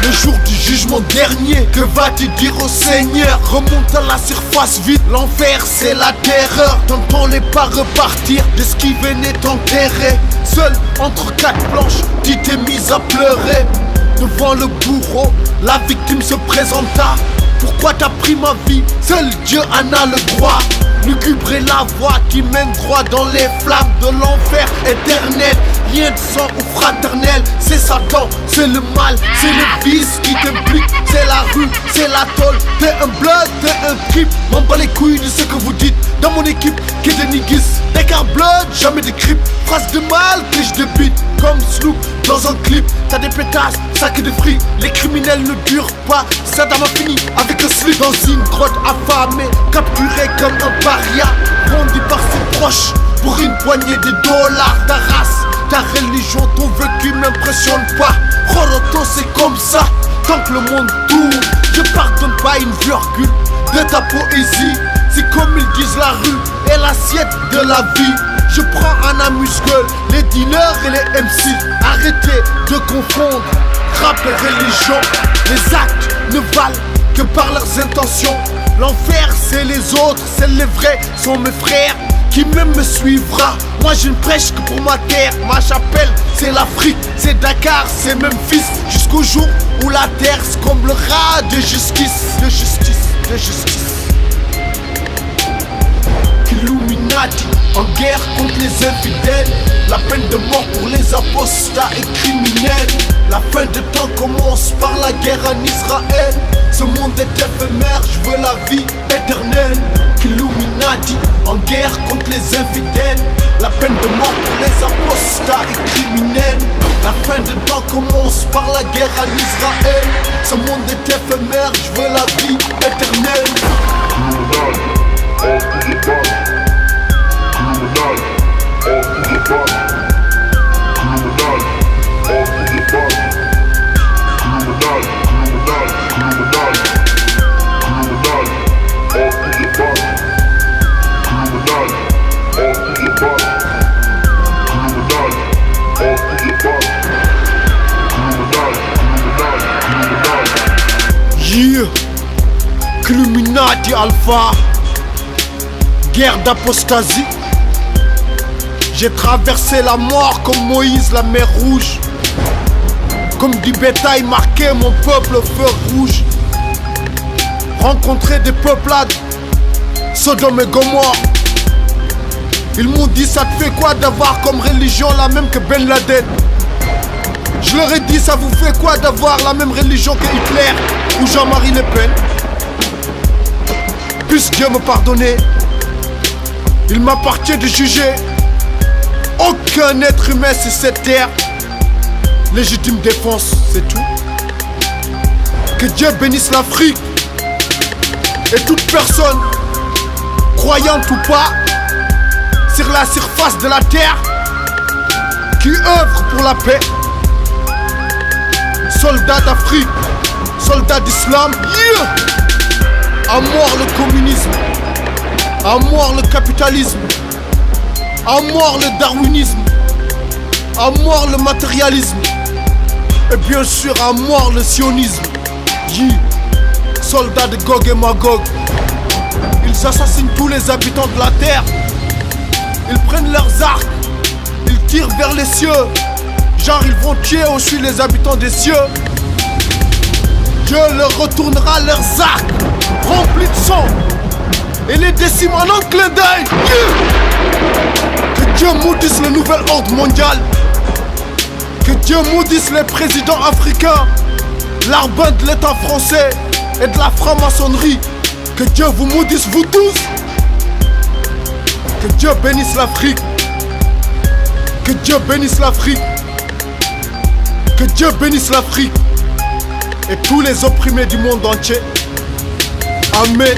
Le jour du jugement dernier, que vas-tu dire au Seigneur? Remonte à la surface vite, l'enfer c'est la terreur. T'entends-les pas repartir de ce qui venait t'enterrer. Seul entre quatre planches, tu t'es mise à pleurer. Devant le bourreau, la victime se présenta. Pourquoi t'as pris ma vie? Seul Dieu en a le droit. Lugubre est la voie qui mène droit dans les flammes de l'enfer éternel. Rien de sang ou fraternel, c'est Satan, c'est le mal, c'est le vice qui t'implique. C'est la rue, c'est la tôle, t'es un blood, t'es un trip. M'en bats les couilles de ce que vous dites. Dans mon équipe, qui est des niggas, des car blood, jamais de crip. Phrase de mal que je débite, comme Snoop dans un clip. T'as des pétasses, sacs de fric. Les criminels ne durent pas, Saddam a fini avec un slip. Dans une grotte affamée, capturé comme un paria, vendu par ses proches pour une poignée de dollars. Ta race, ta religion, ton vécu m'impressionne pas. Roroto c'est comme ça, tant que le monde tourne. Je pardonne pas une virgule de ta poésie. C'est comme ils disent la rue est l'assiette de la vie. Je prends en amuse-gueule les dealers et les MC. Arrêtez de confondre rap et religion. Les actes ne valent que par leurs intentions. L'enfer c'est les autres, celles les vrais sont mes frères. Qui même me suivra? Moi je ne prêche que pour ma terre. Ma chapelle c'est l'Afrique, c'est Dakar, c'est Memphis. Jusqu'au jour où la terre se comblera de justice. De justice, de justice. Illuminati, en guerre contre les infidèles. La peine de mort pour les apostats et criminels. La fin de temps commence par la guerre en Israël. Ce monde est éphémère, je veux la vie éternelle. Illuminati, en guerre contre les infidèles. La peine de mort pour les apostats et criminels. La fin de temps commence par la guerre en Israël. Ce monde est éphémère, je veux la vie éternelle. Yeah, Illuminati Alpha, guerre d'apostasie. J'ai traversé la mort comme Moïse la mer rouge. Comme du bétail marqué mon peuple au feu rouge. Rencontrer des peuplades, Sodome et Gomorre. Ils m'ont dit ça te fait quoi d'avoir comme religion la même que Ben Laden? Je leur ai dit ça vous fait quoi d'avoir la même religion que Hitler ou Jean-Marie Le Pen? Puisse Dieu me pardonner, il m'appartient de juger aucun être humain sur cette terre. Légitime défense, c'est tout. Que Dieu bénisse l'Afrique et toute personne, croyante ou pas, sur la surface de la terre, qui œuvre pour la paix. Soldats d'Afrique, soldats d'Islam, yeah! À mort le communisme, à mort le capitalisme, à mort le darwinisme, à mort le matérialisme, et bien sûr à mort le sionisme. Yeah. Soldats de Gog et Magog, ils assassinent tous les habitants de la terre. Ils prennent leurs arcs, ils tirent vers les cieux. Genre ils vont tuer aussi les habitants des cieux. Dieu leur retournera leurs arcs remplis de sang et les décime en un clin d'œil. Que Dieu maudisse le nouvel ordre mondial. Que Dieu maudisse les présidents africains, l'arbin de l'état français et de la franc-maçonnerie. Que Dieu vous maudisse vous tous. Que Dieu bénisse l'Afrique. Que Dieu bénisse l'Afrique. Que Dieu bénisse l'Afrique et tous les opprimés du monde entier. Amen.